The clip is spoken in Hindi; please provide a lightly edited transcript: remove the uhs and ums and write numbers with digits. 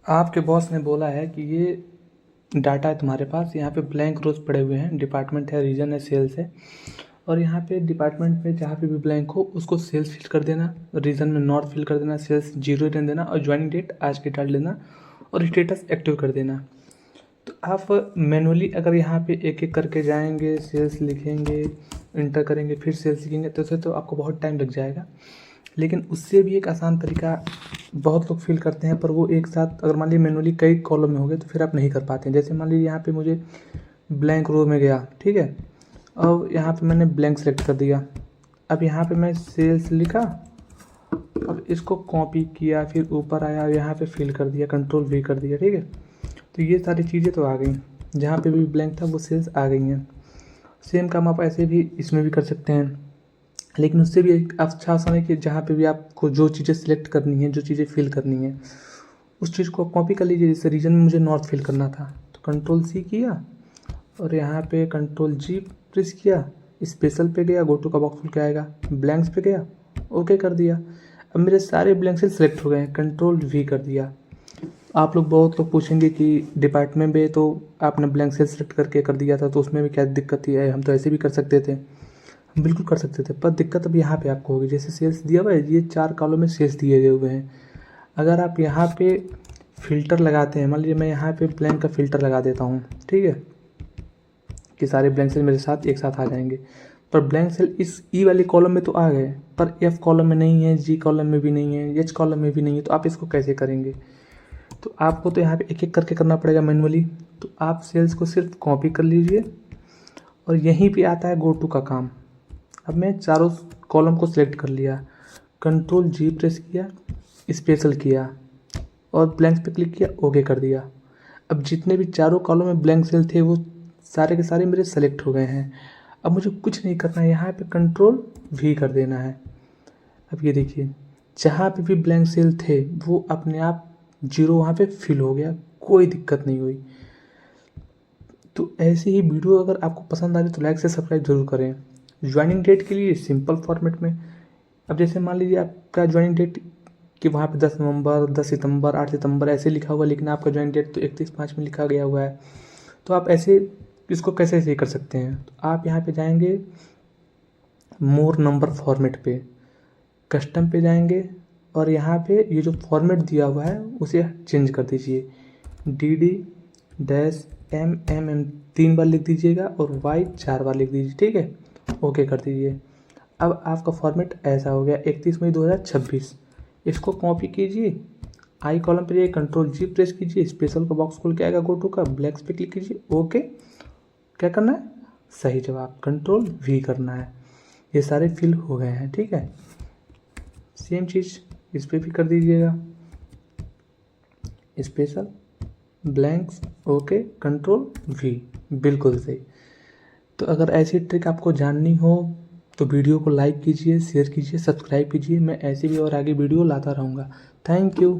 आपके बॉस ने बोला है कि ये डाटा है तुम्हारे पास, यहाँ पे ब्लैंक रोज पड़े हुए हैं, डिपार्टमेंट है, रीजन है, सेल्स है। और यहाँ पे डिपार्टमेंट में जहाँ पे भी ब्लैंक हो उसको सेल्स फिल कर देना, रीजन में नॉट फिल कर देना, सेल्स 0 रहने देना और ज्वाइनिंग डेट आज की डाल देना और स्टेटस एक्टिव कर देना। तो आप मैनुअली अगर यहाँ पे एक एक करके जाएंगे, सेल्स लिखेंगे, इंटर करेंगे, फिर सेल्स लिखेंगे, तो उसे तो आपको बहुत टाइम लग जाएगा। लेकिन उससे भी एक आसान तरीका बहुत लोग फील करते हैं, पर वो एक साथ अगर मान लीजिए मैनुअली कई कॉलम में हो गए तो फिर आप नहीं कर पाते हैं। जैसे मान लीजिए यहाँ पे मुझे ब्लैंक रो में गया, ठीक है, अब यहाँ पे मैंने ब्लैंक सेलेक्ट कर दिया। अब यहाँ पे मैं सेल्स लिखा, अब इसको कॉपी किया, फिर ऊपर आया, यहाँ पे फिल कर दिया, कंट्रोल V कर दिया, ठीक है। तो ये सारी चीज़ें तो आ गई, जहाँ पे भी ब्लैंक था वो सेल्स आ गई हैं। सेम काम आप ऐसे भी इसमें भी कर सकते हैं, लेकिन उससे भी एक अच्छा आसान है कि जहाँ पे भी आपको जो चीज़ें सिलेक्ट करनी है, जो चीज़ें फिल करनी है, उस चीज़ को कॉपी कर लीजिए। जैसे रीजन में मुझे नॉर्थ फिल करना था तो कंट्रोल C किया और यहाँ पे कंट्रोल G प्रेस किया, स्पेशल पे गया, गो टू का बॉक्स खुल के आएगा, ब्लैंक्स पे गया, ओके कर दिया। अब मेरे सारे ब्लैंक सेल सेलेक्ट हो गए हैं, कंट्रोल V कर दिया। आप लोग बहुत लोग पूछेंगे कि डिपार्टमेंट में तो आपने ब्लैंक सेल सेलेक्ट करके कर दिया था, तो उसमें भी क्या दिक्कत थी, हम तो ऐसे भी कर सकते थे। हम बिल्कुल कर सकते थे, पर दिक्कत अब यहाँ पे आपको होगी। जैसे सेल्स दिया हुआ है, ये 4 कॉलम में सेल्स दिए गए हुए हैं। अगर आप यहाँ पे फ़िल्टर लगाते हैं, मान लीजिए मैं यहाँ पे ब्लैंक का फ़िल्टर लगा देता हूँ, ठीक है, कि सारे ब्लैंक सेल मेरे साथ एक साथ आ जाएंगे। पर ब्लैंक सेल इस ई वाले कॉलम में तो आ गए, पर F कॉलम में नहीं है, G कॉलम में भी नहीं है, H कॉलम में भी नहीं है, तो आप इसको कैसे करेंगे? तो आपको तो यहाँ पे एक एक करके करना पड़ेगा मैनुअली। तो आप सेल्स को सिर्फ कॉपी कर लीजिए और यहीं पे आता है गो टू का काम। अब मैं चारों कॉलम को सिलेक्ट कर लिया, कंट्रोल G प्रेस किया, स्पेशल किया और ब्लैंक्स पे क्लिक किया, ओके कर दिया। अब जितने भी चारों कॉलम में ब्लैंक सेल थे वो सारे के सारे मेरे सेलेक्ट हो गए हैं। अब मुझे कुछ नहीं करना है, यहाँ पे कंट्रोल V कर देना है। अब ये देखिए, जहाँ पे भी ब्लैंक सेल थे वो अपने आप 0 वहाँ पे फिल हो गया, कोई दिक्कत नहीं हुई। तो ऐसे ही वीडियो अगर आपको पसंद आ रही तो लाइक से सब्सक्राइब जरूर करें। ज्वाइनिंग डेट के लिए सिंपल फॉर्मेट में, अब जैसे मान लीजिए आपका ज्वाइनिंग डेट कि वहाँ पे 10 नवंबर, 10 सितंबर, 8 सितंबर ऐसे लिखा हुआ, लेकिन आपका ज्वाइनिंग डेट तो 31/5 में लिखा गया हुआ है। तो आप ऐसे इसको कैसे सही कर सकते हैं? तो आप यहाँ पे जाएंगे मोर नंबर फॉर्मेट पे, कस्टम पे जाएंगे और यहाँ पे ये जो फॉर्मेट दिया हुआ है उसे चेंज कर दीजिए, DD-MM 3 बार लिख दीजिएगा और Y 4 बार लिख दीजिए, ठीक है, ओके कर दीजिए। अब आपका फॉर्मेट ऐसा हो गया 31 मई 2026। इसको कॉपी कीजिए, आई कॉलम पे जाइए, कंट्रोल G प्रेस कीजिए, स्पेशल का बॉक्स खुल के आएगा, गो टू का, ब्लैक्स पे क्लिक कीजिए, ओके। क्या करना है? सही जवाब कंट्रोल V करना है। ये सारे फिल हो गए हैं, ठीक है। सेम चीज़ इस पर भी कर दीजिएगा, special, blanks, okay, control V, बिल्कुल सही। तो अगर ऐसी ट्रिक आपको जाननी हो तो वीडियो को लाइक कीजिए, शेयर कीजिए, सब्सक्राइब कीजिए। मैं ऐसे भी और आगे वीडियो लाता रहूँगा। Thank you.